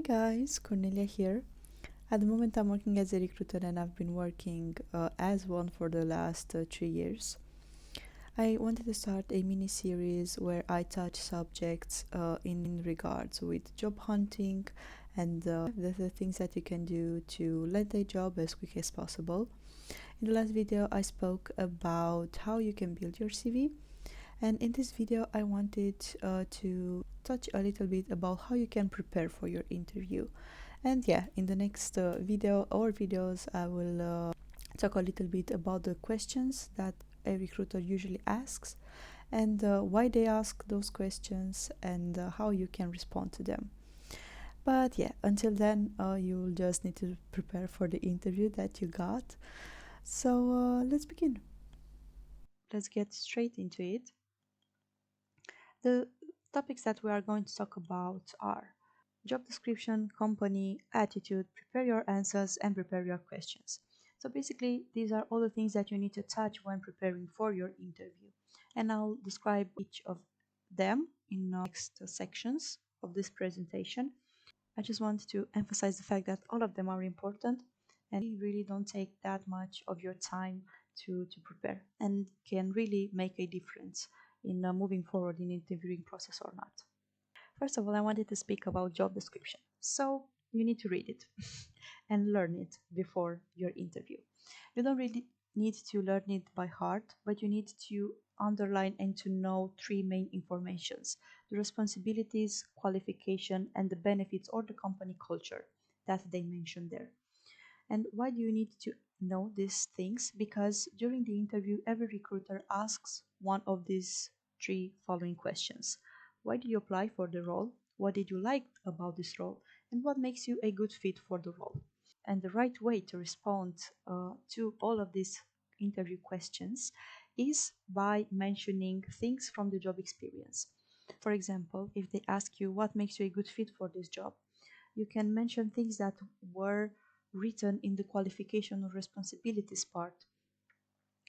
guys, Cornelia here. At the moment, I'm working as a recruiter and I've been working as one for the last 3 years. I wanted to start a mini series where I touch subjects in regards with job hunting and the things that you can do to land a job as quick as possible. In the last video, I spoke about how you can build your CV, and in this video, I wanted to touch a little bit about how you can prepare for your interview. And yeah, in the next video or videos, I will talk a little bit about the questions that a recruiter usually asks and why they ask those questions and how you can respond to them. But yeah, until then, you'll just need to prepare for the interview that you got. So let's begin. Let's get straight into it. The topics that we are going to talk about are job description, company, attitude, prepare your answers, and prepare your questions. So basically, these are all the things that you need to touch when preparing for your interview. And I'll describe each of them in the next sections of this presentation. I just want to emphasize the fact that all of them are important and they really don't take that much of your time to prepare and can really make a difference in moving forward in interviewing process or not. First of all, I wanted to speak about job description. So you need to read it and learn it before your interview. You don't really need to learn it by heart, but you need to underline and to know three main informations: the responsibilities, qualification, and the benefits or the company culture that they mention there. And why do you need to know these things? Because during the interview, every recruiter asks one of these three following questions. Why did you apply for the role? What did you like about this role? And what makes you a good fit for the role? And the right way to respond to all of these interview questions is by mentioning things from the job experience. For example, if they ask you what makes you a good fit for this job, you can mention things that were written in the qualification or responsibilities part.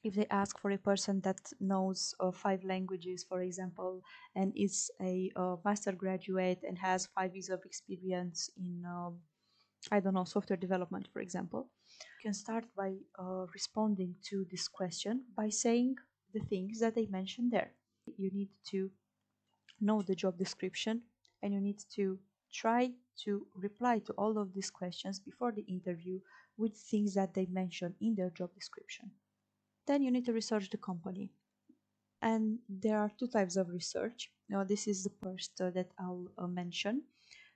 If they ask for a person that knows 5 languages, for example, and is a master graduate and has 5 years of experience in, I don't know, software development, for example, you can start by responding to this question by saying the things that they mentioned there. You need to know the job description and you need to try to reply to all of these questions before the interview with things that they mention in their job description. Then you need to research the company. And there are 2 types of research. Now, this is the first that I'll mention.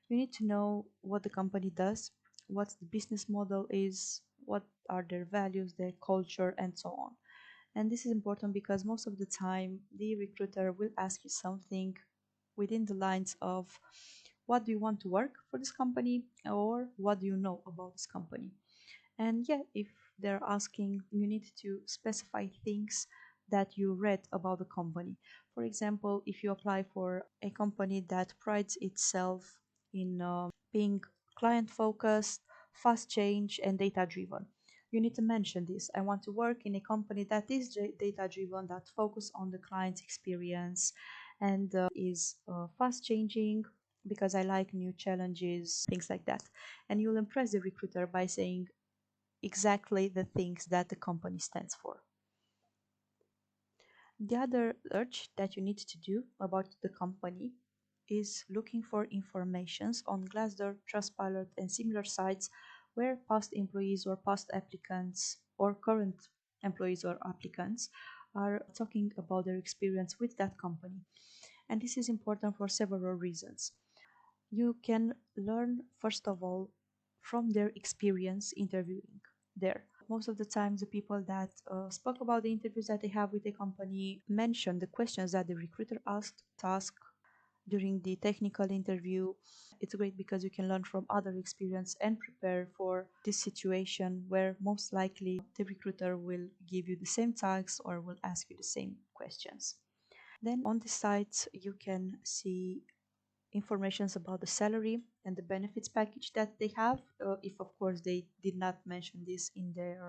You need to know what the company does, what the business model is, what are their values, their culture, and so on. And this is important because most of the time the recruiter will ask you something within the lines of what do you want to work for this company or what do you know about this company. And yeah, if they're asking, you need to specify things that you read about the company. For example, if you apply for a company that prides itself in being client focused, fast change, and data driven, you need to mention this. I want to work in a company that is data driven, that focus on the client's experience and is fast changing because I like new challenges, things like that. And you'll impress the recruiter by saying exactly the things that the company stands for. The other search that you need to do about the company is looking for informations on Glassdoor, Trustpilot, and similar sites where past employees or past applicants or current employees or applicants are talking about their experience with that company. And this is important for several reasons. You can learn, first of all, from their experience interviewing there. Most of the time, the people that spoke about the interviews that they have with the company mention the questions that the recruiter asked during the technical interview. It's great because you can learn from other experience and prepare for this situation where most likely the recruiter will give you the same tasks or will ask you the same questions. Then on the site, you can see informations about the salary and the benefits package that they have, if of course they did not mention this in their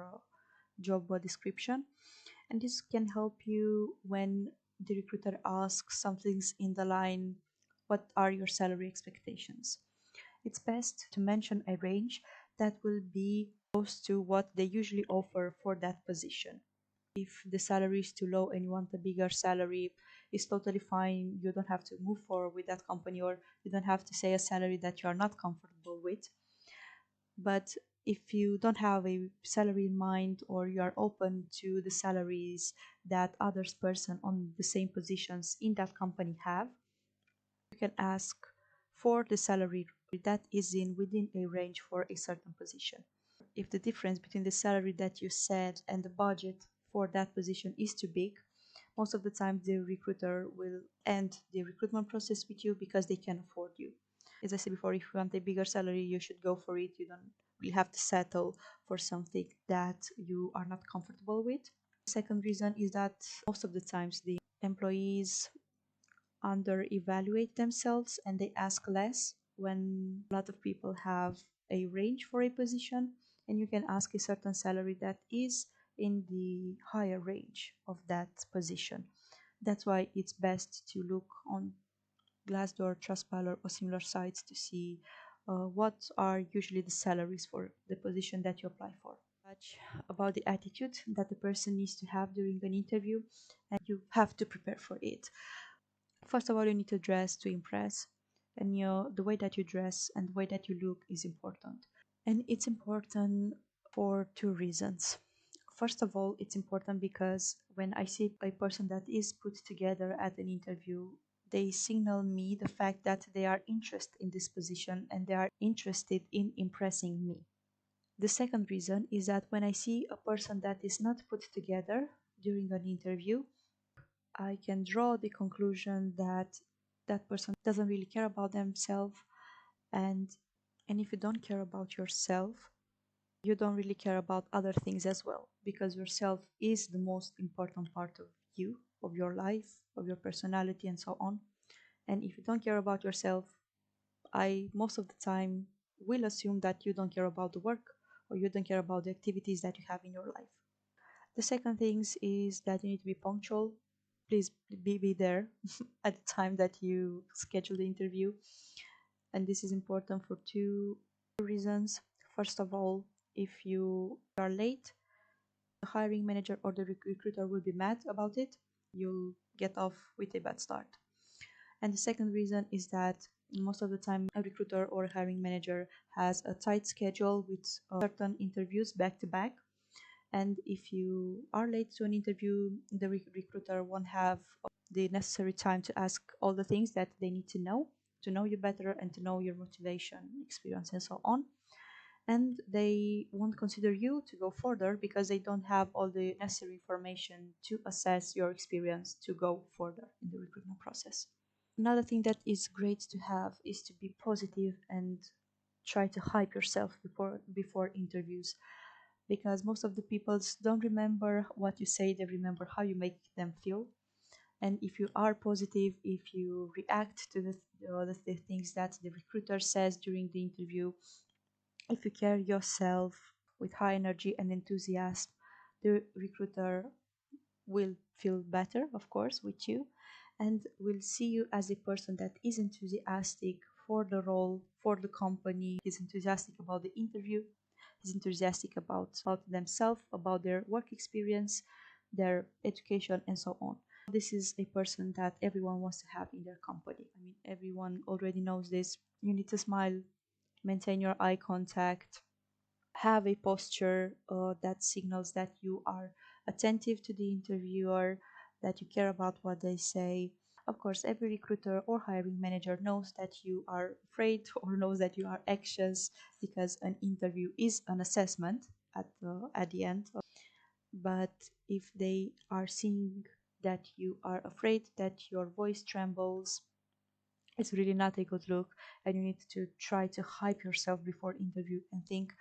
job description. And this can help you when the recruiter asks some things in the line, what are your salary expectations? it's best to mention a range that will be close to what they usually offer for that position. If the salary is too low and you want a bigger salary, it's totally fine. You don't have to move forward with that company, or you don't have to say a salary that you are not comfortable with. But if you don't have a salary in mind, or you are open to the salaries that others person on the same positions in that company have, you can ask for the salary that is within a range for a certain position. If the difference between the salary that you said and the budget for that position is too big, most of the time the recruiter will end the recruitment process with you because they can afford you. As I said before, if you want a bigger salary, you should go for it. You don't really have to settle for something that you are not comfortable with. The second reason is that most of the times the employees under evaluate themselves and they ask less when a lot of people have a range for a position, and you can ask a certain salary that is in the higher range of that position. That's why it's best to look on Glassdoor, Trustpilot, or similar sites to see what are usually the salaries for the position that you apply for. Much about the attitude that the person needs to have during an interview, and you have to prepare for it. First of all, you need to dress to impress, and the way that you dress and the way that you look is important. And it's important for two reasons. First of all, it's important because when I see a person that is put together at an interview, they signal me the fact that they are interested in this position and they are interested in impressing me. The second reason is that when I see a person that is not put together during an interview, I can draw the conclusion that that person doesn't really care about themselves, and if you don't care about yourself, you don't really care about other things as well, because yourself is the most important part of you, of your life, of your personality, and so on. And if you don't care about yourself, I most of the time will assume that you don't care about the work, or you don't care about the activities that you have in your life. The second thing is that you need to be punctual. Please be there at the time that you schedule the interview. And this is important for two reasons. First of all, if you are late, the hiring manager or the recruiter will be mad about it. You'll get off with a bad start. And the second reason is that most of the time a recruiter or a hiring manager has a tight schedule with certain interviews back to back. And if you are late to an interview, the recruiter won't have the necessary time to ask all the things that they need to know you better and to know your motivation, experience, and so on. And they won't consider you to go further because they don't have all the necessary information to assess your experience to go further in the recruitment process. Another thing that is great to have is to be positive and try to hype yourself before interviews, because most of the people don't remember what you say, they remember how you make them feel. And if you are positive, if you react to the things that the recruiter says during the interview, if you carry yourself with high energy and enthusiasm, the recruiter will feel better, of course, with you, and will see you as a person that is enthusiastic for the role, for the company, is enthusiastic about the interview, is enthusiastic about themselves, about their work experience, their education, and so on. This is a person that everyone wants to have in their company. I mean, everyone already knows this. You need to smile, maintain your eye contact, have a posture that signals that you are attentive to the interviewer, that you care about what they say. Of course, every recruiter or hiring manager knows that you are afraid or knows that you are anxious, because an interview is an assessment at the end. But if they are seeing that you are afraid, that your voice trembles, it's really not a good look, and you need to try to hype yourself before interview and think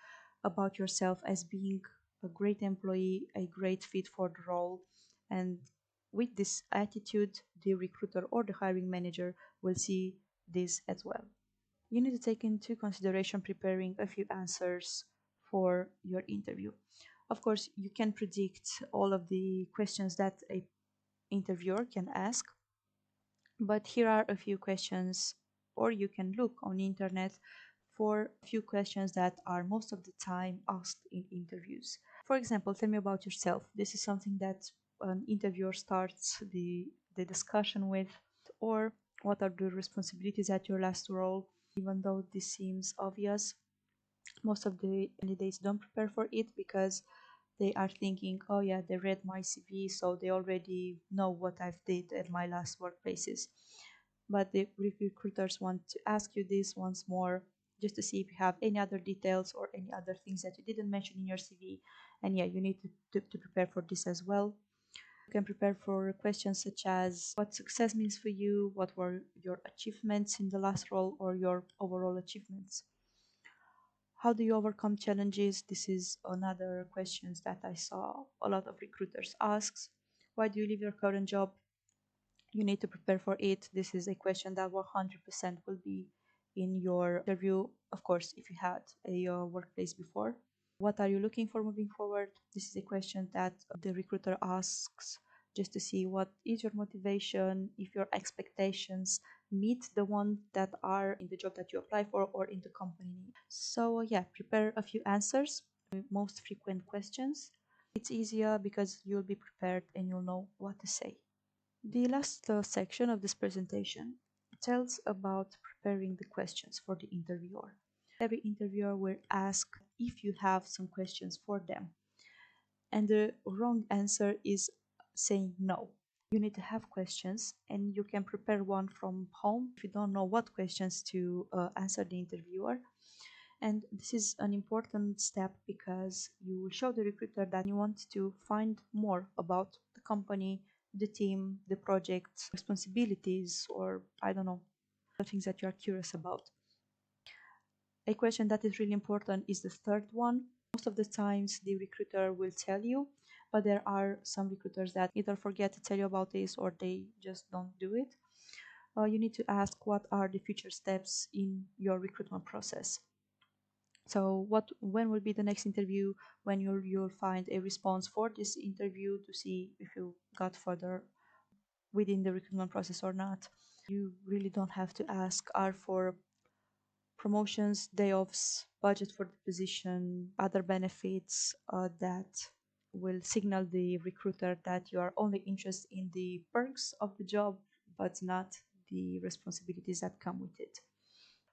about yourself as being a great employee, a great fit for the role. And with this attitude, the recruiter or the hiring manager will see this as well. You need to take into consideration preparing a few answers for your interview. Of course, you can predict all of the questions that a interviewer can ask, but here are a few questions, or you can look on the internet for a few questions that are most of the time asked in interviews. For example, tell me about yourself. This is something that an interviewer starts the discussion with. Or what are the responsibilities at your last role? Even though this seems obvious, most of the candidates don't prepare for it because they are thinking, oh yeah, they read my CV, so they already know what I've did at my last workplaces. But the recruiters want to ask you this once more, just to see if you have any other details or any other things that you didn't mention in your CV. And yeah, you need to prepare for this as well. You can prepare for questions such as what success means for you, what were your achievements in the last role or your overall achievements. How do you overcome challenges? This is another question that I saw a lot of recruiters ask. Why do you leave your current job? You need to prepare for it. This is a question that 100% will be in your interview, of course, if you had a workplace before. What are you looking for moving forward? This is a question that the recruiter asks just to see what is your motivation, if your expectations meet the ones that are in the job that you apply for or in the company. So yeah, prepare a few answers, most frequent questions. It's easier because you'll be prepared and you'll know what to say. The last section of this presentation tells about preparing the questions for the interviewer. Every interviewer will ask if you have some questions for them. And the wrong answer is saying no. You need to have questions and you can prepare one from home if you don't know what questions to answer the interviewer. And this is an important step because you will show the recruiter that you want to find more about the company, the team, the project, responsibilities, or I don't know, the things that you are curious about. A question that is really important is the third one. Most of the times the recruiter will tell you, but there are some recruiters that either forget to tell you about this or they just don't do it. You need to ask what are the future steps in your recruitment process. So when will be the next interview, when you'll find a response for this interview to see if you got further within the recruitment process or not. You really don't have to ask are for promotions, day offs, budget for the position, other benefits that will signal the recruiter that you are only interested in the perks of the job but not the responsibilities that come with it.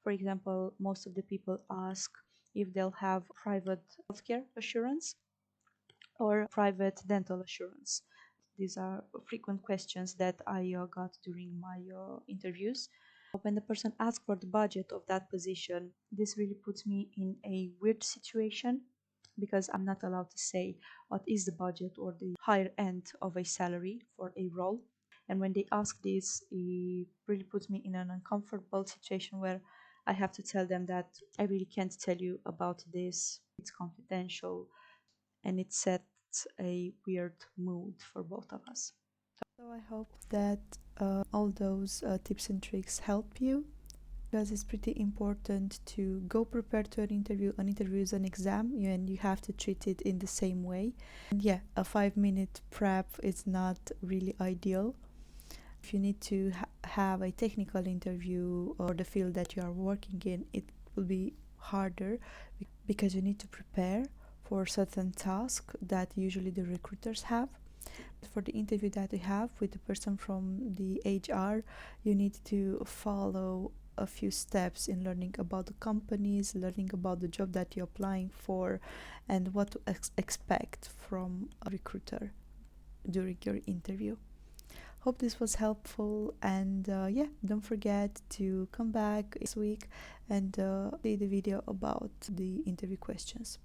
For example, most of the people ask if they'll have private healthcare assurance or private dental assurance. These are frequent questions that I got during my interviews. When the person asks for the budget of that position, this really puts me in a weird situation because I'm not allowed to say what is the budget or the higher end of a salary for a role. And when they ask this, it really puts me in an uncomfortable situation where I have to tell them that I really can't tell you about this, it's confidential, and it sets a weird mood for both of us. So I hope that all those tips and tricks help you, because it's pretty important to go prepared to an interview. An interview is an exam and you have to treat it in the same way. And yeah, a 5-minute prep is not really ideal. If you need to have a technical interview or the field that you are working in, it will be harder because you need to prepare for certain tasks that usually the recruiters have. For the interview that you have with the person from the HR, you need to follow a few steps in learning about the companies, learning about the job that you're applying for, and what to expect from a recruiter during your interview. Hope this was helpful, and yeah, don't forget to come back this week and see the video about the interview questions.